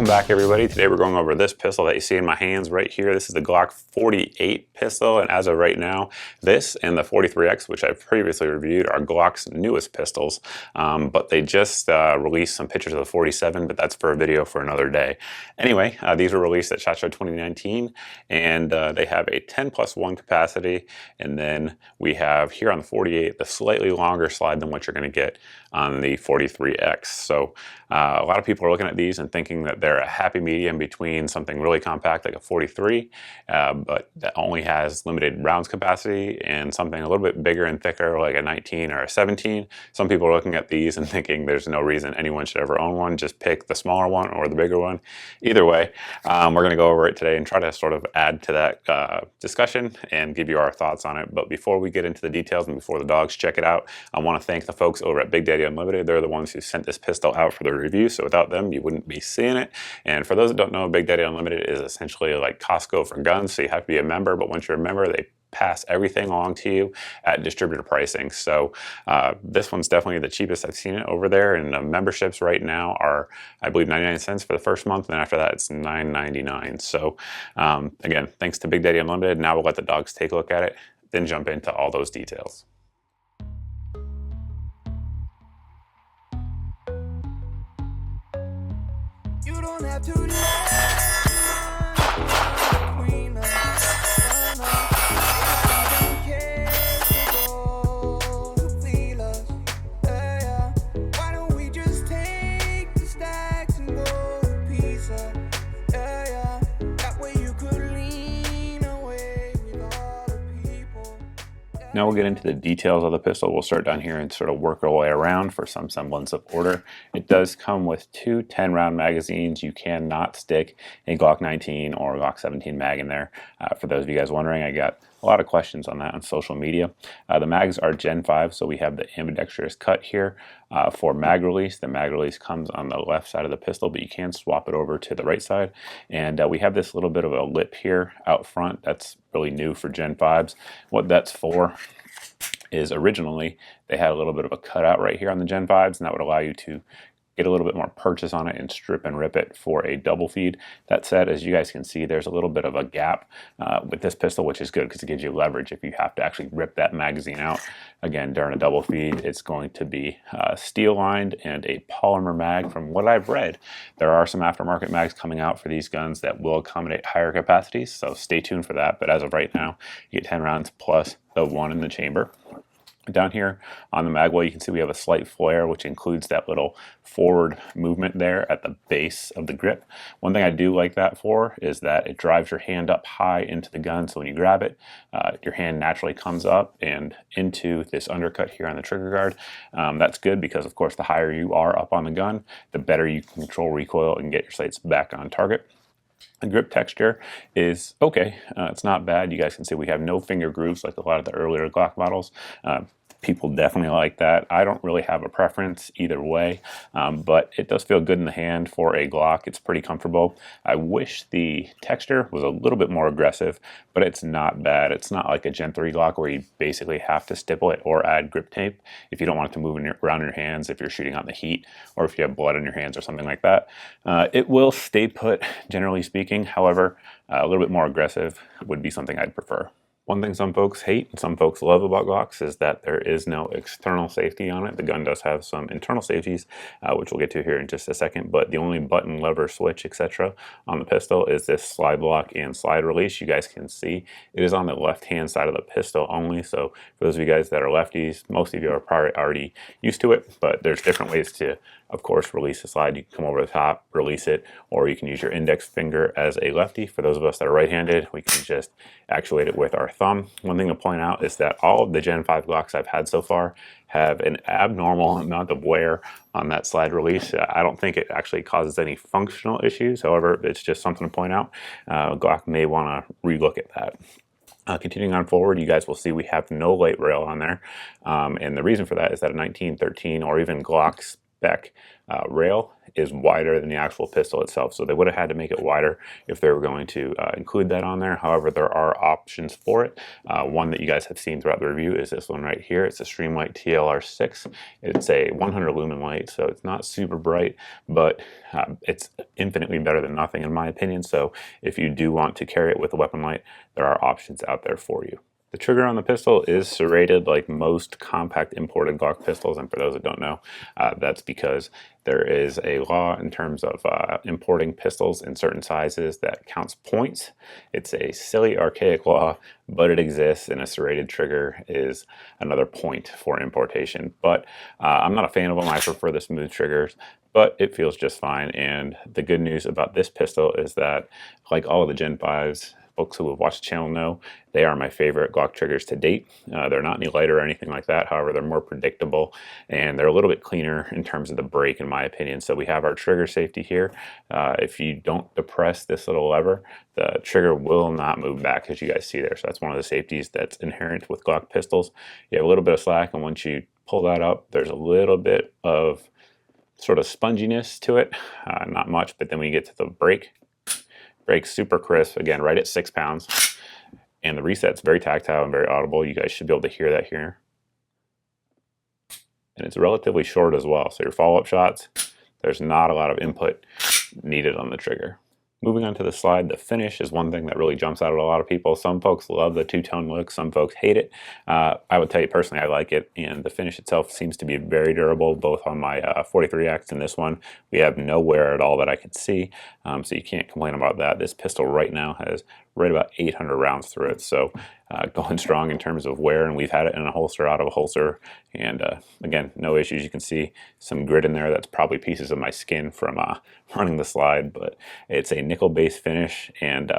Welcome back, everybody. Today we're going over this pistol that you see in my hands right here. This is the Glock 48 pistol, and as of right now, this and the 43X, which I've previously reviewed, are Glock's newest pistols. But they just released some pictures of the 47, but that's for a video for another day. Anyway, these were released at SHOT Show 2019, and they have a 10+1 capacity, and then we have here on the 48 the slightly longer slide than what you're going to get on the 43X. So a lot of people are looking at these and thinking that they're a happy medium between something really compact like a 43, but that only has limited rounds capacity, and something a little bit bigger and thicker like a 19 or a 17. Some people are looking at these and thinking there's no reason anyone should ever own one. Just pick the smaller one or the bigger one. Either way, we're going to go over it today and try to sort of add to that discussion and give you our thoughts on it. But before we get into the details and before the dogs check it out, I want to thank the folks over at Big Daddy Unlimited. They're the ones who sent this pistol out for the review, so without them you wouldn't be seeing it. And for those that don't know, Big Daddy Unlimited is essentially like Costco for guns, so you have to be a member, but once you're a member, they pass everything along to you at distributor pricing. So this one's definitely the cheapest I've seen it over there, and the memberships right now are, I believe, 99 cents for the first month, and after that it's $9.99. So again, thanks to Big Daddy Unlimited. Now we'll let the dogs take a look at it, then jump into all those details. You don't have to Now we'll get into the details of the pistol. We'll start down here and sort of work our way around for some semblance of order. It does come with two 10-round magazines. You cannot stick a Glock 19 or Glock 17 mag in there. For those of you guys wondering, I got a lot of questions on that on social media. The mags are Gen 5, so we have the ambidextrous cut here for mag release. The mag release comes on the left side of the pistol, but you can swap it over to the right side. And we have this little bit of a lip here out front. That's really new for Gen 5s. What that's for is originally they had a little bit of a cutout right here on the Gen 5s, and that would allow you to get a little bit more purchase on it and strip and rip it for a double feed. That said, as you guys can see, there's a little bit of a gap with this pistol, which is good because it gives you leverage if you have to actually rip that magazine out. Again, during a double feed, it's going to be steel lined and a polymer mag. From what I've read, there are some aftermarket mags coming out for these guns that will accommodate higher capacities, so stay tuned for that. But as of right now, you get 10 rounds plus the one in the chamber. Down here on the mag well, you can see we have a slight flare, which includes that little forward movement there at the base of the grip. One thing I do like that for is that it drives your hand up high into the gun, so when you grab it, your hand naturally comes up and into this undercut here on the trigger guard. That's good because, of course, the higher you are up on the gun, the better you can control recoil and get your sights back on target. The grip texture is okay. It's not bad. You guys can see we have no finger grooves like a lot of the earlier Glock models. People definitely like that. I don't really have a preference either way, but it does feel good in the hand for a Glock. It's pretty comfortable. I wish the texture was a little bit more aggressive, but it's not bad. It's not like a Gen 3 Glock where you basically have to stipple it or add grip tape if you don't want it to move around in your hands, if you're shooting out the heat, or if you have blood on your hands or something like that. It will stay put, generally speaking. However, a little bit more aggressive would be something I'd prefer. One thing some folks hate and some folks love about Glocks is that there is no external safety on it. The gun does have some internal safeties, which we'll get to here in just a second, but the only button, lever, switch, etc. on the pistol is this slide lock and slide release. You guys can see it is on the left-hand side of the pistol only, so for those of you guys that are lefties, most of you are probably already used to it, but there's different ways to, of course, release the slide. You can come over the top, release it, or you can use your index finger as a lefty. For those of us that are right-handed, we can just actuate it with our thumb. One thing to point out is that all of the Gen 5 Glocks I've had so far have an abnormal amount of wear on that slide release. I don't think it actually causes any functional issues. However, it's just something to point out. Glock may want to relook at that. Continuing on forward, you guys will see we have no light rail on there. And the reason for that is that a 1913 or even Glocks spec rail is wider than the actual pistol itself. So they would have had to make it wider if they were going to include that on there. However, there are options for it. One that you guys have seen throughout the review is this one right here. It's a Streamlight TLR6. It's a 100 lumen light, so it's not super bright, but it's infinitely better than nothing in my opinion. So if you do want to carry it with a weapon light, there are options out there for you. The trigger on the pistol is serrated like most compact imported Glock pistols, and for those that don't know, that's because there is a law in terms of importing pistols in certain sizes that counts points. It's a silly, archaic law, but it exists, and a serrated trigger is another point for importation. But I'm not a fan of them. I prefer the smooth triggers, but it feels just fine. And the good news about this pistol is that, like all of the Gen 5s, folks who have watched the channel know, they are my favorite Glock triggers to date. They're not any lighter or anything like that. However, they're more predictable and they're a little bit cleaner in terms of the break, in my opinion. So we have our trigger safety here. If you don't depress this little lever, the trigger will not move back, as you guys see there. So that's one of the safeties that's inherent with Glock pistols. You have a little bit of slack, and once you pull that up, there's a little bit of sort of sponginess to it. Not much, but then when you get to the break, breaks super crisp, again, right at 6 pounds. And the reset's very tactile and very audible. You guys should be able to hear that here. And it's relatively short as well. So your follow-up shots, there's not a lot of input needed on the trigger. Moving on to the slide, the finish is one thing that really jumps out at a lot of people. Some folks love the two-tone look, some folks hate it. I would tell you personally, I like it, and the finish itself seems to be very durable, both on my 43X and this one. We have no wear at all that I can see, so you can't complain about that. This pistol right now has right about 800 rounds through it, so going strong in terms of wear, and we've had it in a holster, out of a holster, and again, no issues. You can see some grit in there. That's probably pieces of my skin from running the slide, but it's a nickel-based finish, and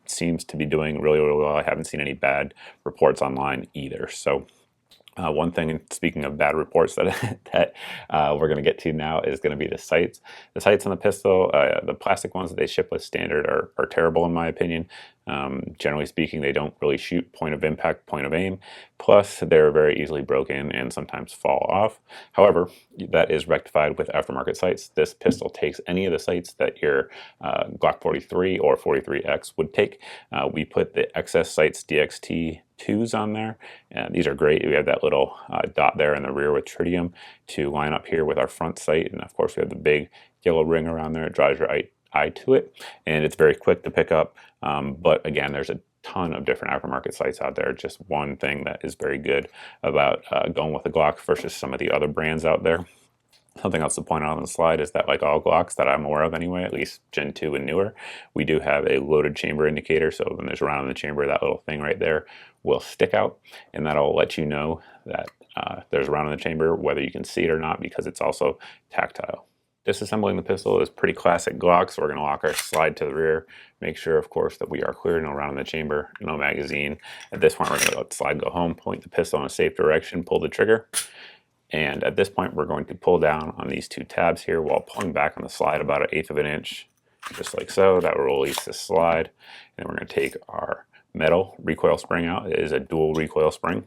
seems to be doing really, really well. I haven't seen any bad reports online either. So one thing, and speaking of bad reports that we're going to get to now, is going to be the sights. The sights on the pistol, the plastic ones that they ship with standard are terrible in my opinion. Generally speaking, they don't really shoot point of impact, point of aim. Plus, they're very easily broken and sometimes fall off. However, that is rectified with aftermarket sights. This pistol takes any of the sights that your Glock 43 or 43X would take. We put the XS Sights DXT2s on there, and these are great. We have that little dot there in the rear with tritium to line up here with our front sight, and of course we have the big yellow ring around there. It draws your eye to it, and it's very quick to pick up. But again, there's a ton of different aftermarket sights out there. Just one thing that is very good about going with a Glock versus some of the other brands out there. Something else to point out on the slide is that, like all Glocks that I'm aware of anyway, at least Gen 2 and newer, we do have a loaded chamber indicator. So when there's a round in the chamber, that little thing right there will stick out, and that'll let you know that there's a round in the chamber, whether you can see it or not, because it's also tactile. Disassembling the pistol is pretty classic Glock, so we're going to lock our slide to the rear. Make sure, of course, that we are clear, no round in the chamber, no magazine. At this point, we're going to let the slide go home, point the pistol in a safe direction, pull the trigger. And at this point, we're going to pull down on these two tabs here while pulling back on the slide about 1/8 of an inch, just like so. That will release this slide. And we're going to take our metal recoil spring out. It is a dual recoil spring.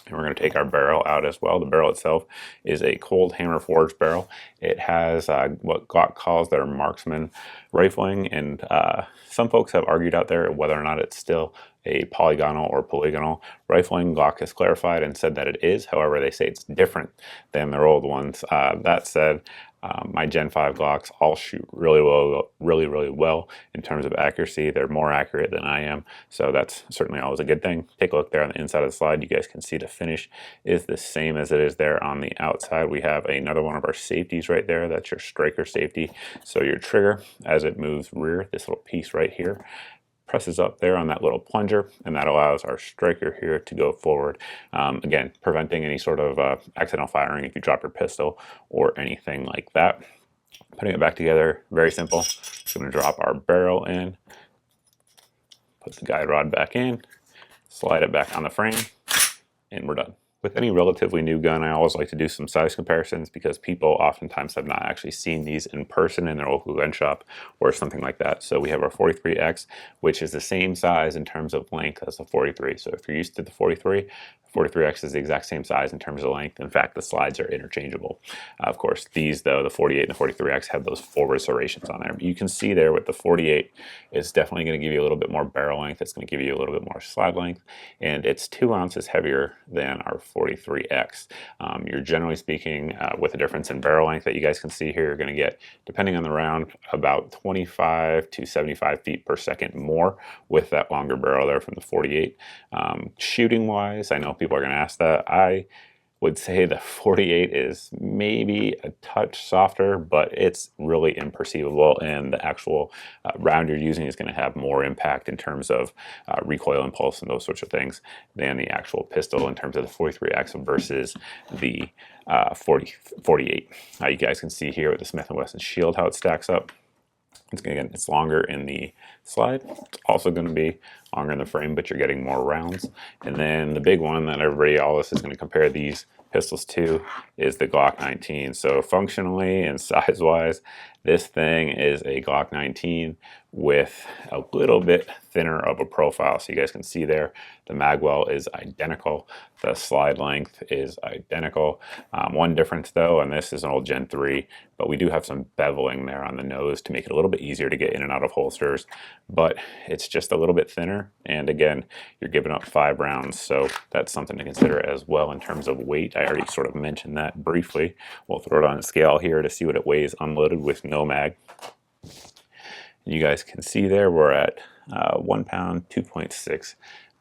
And we're going to take our barrel out as well. The barrel itself is a cold hammer forged barrel. It has what Glock calls their marksman rifling, and some folks have argued out there whether or not it's still a polygonal or polygonal rifling. Glock has clarified and said that it is. However, they say it's different than their old ones. That said, my Gen 5 Glocks all shoot really well in terms of accuracy. They're more accurate than I am, so that's certainly always a good thing. Take a look there on the inside of the slide. You guys can see the finish is the same as it is there on the outside. We have another one of our safeties right there. That's your striker safety. So your trigger, as it moves rear, this little piece right here, presses up there on that little plunger, and that allows our striker here to go forward. Again, preventing any sort of accidental firing if you drop your pistol or anything like that. Putting it back together, very simple. Just going to drop our barrel in, put the guide rod back in, slide it back on the frame, and we're done. With any relatively new gun, I always like to do some size comparisons because people oftentimes have not actually seen these in person in their local gun shop or something like that. So we have our 43X, which is the same size in terms of length as the 43. So if you're used to the 43, 43X is the exact same size in terms of length. In fact, the slides are interchangeable. Of course, these, though, the 48 and the 43X have those forward serrations on there. But you can see there with the 48, it's definitely going to give you a little bit more barrel length. It's going to give you a little bit more slide length, and it's 2 ounces heavier than our 43X. You're generally speaking, with a difference in barrel length that you guys can see here, you're going to get, depending on the round, about 25 to 75 feet per second more with that longer barrel there from the 48. Shooting wise, I know people are going to ask that. I would say the 48 is maybe a touch softer, but it's really imperceivable, and the actual round you're using is going to have more impact in terms of recoil impulse and those sorts of things than the actual pistol in terms of the 43X versus the 48. You guys can see here with the Smith & Wesson Shield how it stacks up. Again, it's longer in the slide. It's also going to be longer in the frame, but you're getting more rounds. And then the big one that everybody always is going to compare these pistols to is the Glock 19. So functionally and size-wise, this thing is a Glock 19 with a little bit thinner of a profile. So you guys can see there, the magwell is identical. The slide length is identical. One difference though, and this is an old Gen 3, but we do have some beveling there on the nose to make it a little bit easier to get in and out of holsters, but it's just a little bit thinner. And again, you're giving up 5 rounds, so that's something to consider as well in terms of weight. I already sort of mentioned that briefly. We'll throw it on a scale here to see what it weighs unloaded with no mag. You guys can see there we're at 1 pound, 2.6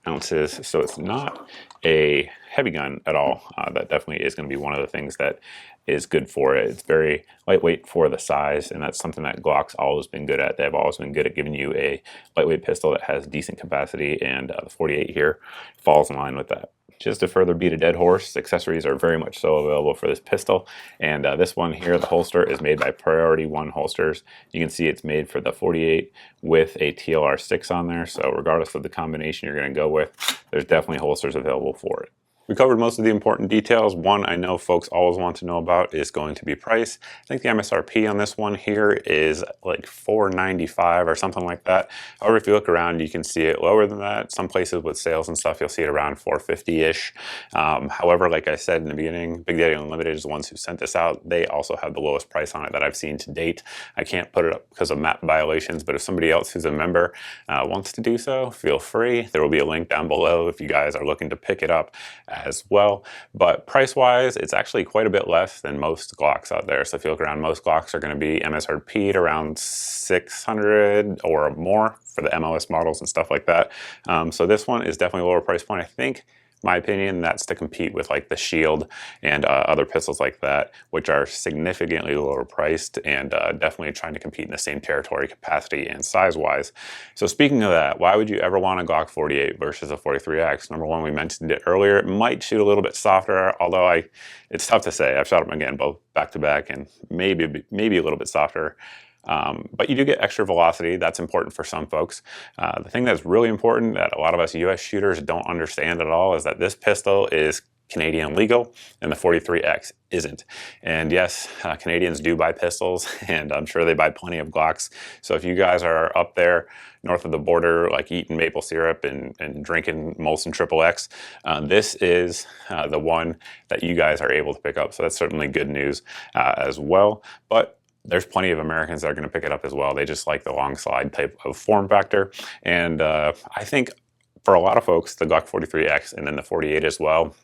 ounces, so it's not a heavy gun at all. That definitely is going to be one of the things that is good for it. It's very lightweight for the size, and that's something that Glock's always been good at. They've always been good at giving you a lightweight pistol that has decent capacity, and the 48 here falls in line with that. Just to further beat a dead horse, accessories are very much so available for this pistol. And this one here, the holster, is made by Priority One Holsters. You can see it's made for the 48 with a TLR 6 on there. So regardless of the combination you're going to go with, there's definitely holsters available for it. We covered most of the important details. One I know folks always want to know about is going to be price. I think the MSRP on this one here is like $495 or something like that. However, if you look around, you can see it lower than that. Some places with sales and stuff, you'll see it around $450-ish. However, like I said in the beginning, Big Daddy Unlimited is the ones who sent this out. They also have the lowest price on it that I've seen to date. I can't put it up because of map violations, but if somebody else who's a member wants to do so, feel free. There will be a link down below if you guys are looking to pick it up as well. But price-wise, it's actually quite a bit less than most Glocks out there. So if you look around, most Glocks are going to be MSRP'd around $600 or more for the MOS models and stuff like that. So this one is definitely a lower price point. I think, my opinion, that's to compete with like the Shield and other pistols like that, which are significantly lower priced and definitely trying to compete in the same territory, capacity and size wise. So speaking of that, why would you ever want a Glock 48 versus a 43X? Number one, we mentioned it earlier, it might shoot a little bit softer, although it's tough to say. I've shot them again both back to back, and maybe a little bit softer. But you do get extra velocity. That's important for some folks. The thing that's really important that a lot of us US shooters don't understand at all is that this pistol is Canadian legal and the 43X isn't. And yes, Canadians do buy pistols, and I'm sure they buy plenty of Glocks. So if you guys are up there north of the border, like eating maple syrup and drinking Molson XXX, this is the one that you guys are able to pick up. So that's certainly good news as well. But there's plenty of Americans that are going to pick it up as well. They just like the long slide type of form factor. And I think for a lot of folks, the Glock 43X and then the 48 as well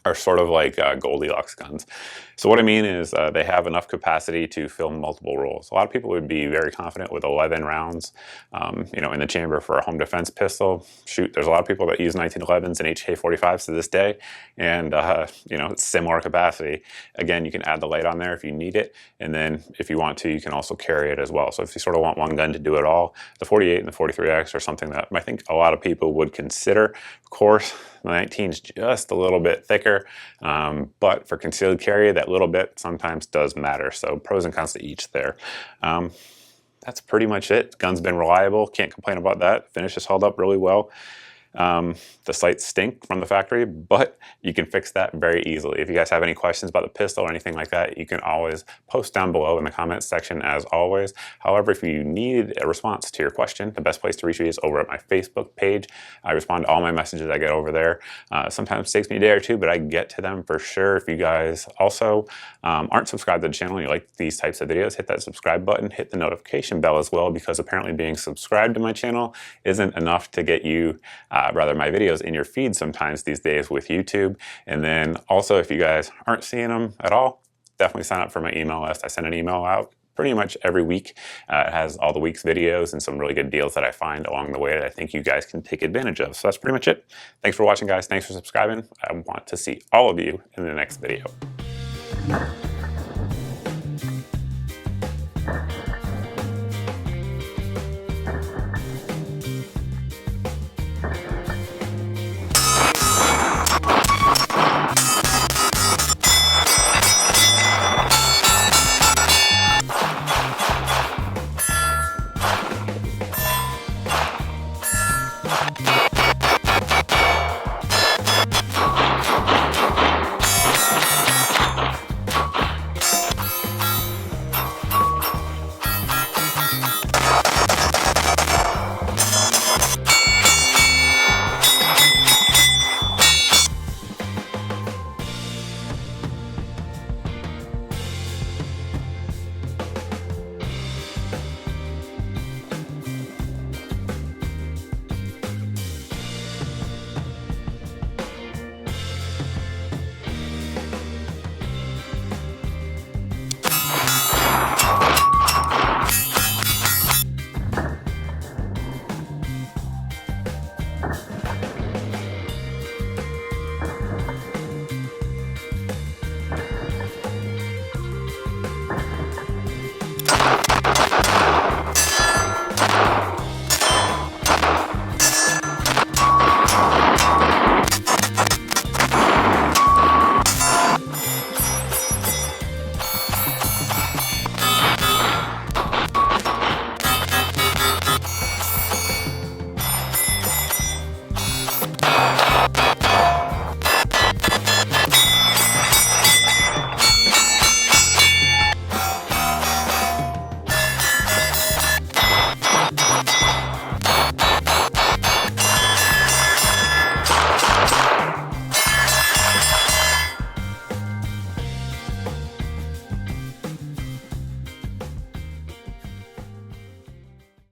are sort of like Goldilocks guns. So what I mean is they have enough capacity to fill multiple roles. A lot of people would be very confident with 11 rounds, in the chamber for a home defense pistol. Shoot, there's a lot of people that use 1911s and HK45s to this day, and it's similar capacity. Again, you can add the light on there if you need it, and then if you want to, you can also carry it as well. So if you sort of want one gun to do it all, the 48 and the 43X are something that I think a lot of people would consider. Of course, the 19 is just a little bit thicker, but for concealed carry, that little bit sometimes does matter. So pros and cons to each there. That's pretty much it. Gun's been reliable. Can't complain about that. Finish has held up really well. The sights stink from the factory, but you can fix that very easily. If you guys have any questions about the pistol or anything like that, you can always post down below in the comments section as always. However, if you need a response to your question, the best place to reach me is over at my Facebook page. I respond to all my messages I get over there. Sometimes it takes me a day or two, but I get to them for sure. If you guys also aren't subscribed to the channel and you like these types of videos, hit that subscribe button, hit the notification bell as well, because apparently being subscribed to my channel isn't enough to get you my videos in your feed sometimes these days with YouTube. And then also, if you guys aren't seeing them at all, definitely sign up for my email list. I send an email out pretty much every week. It has all the week's videos and some really good deals that I find along the way that I think you guys can take advantage of. So that's pretty much it. Thanks for watching, guys. Thanks for subscribing. I want to see all of you in the next video.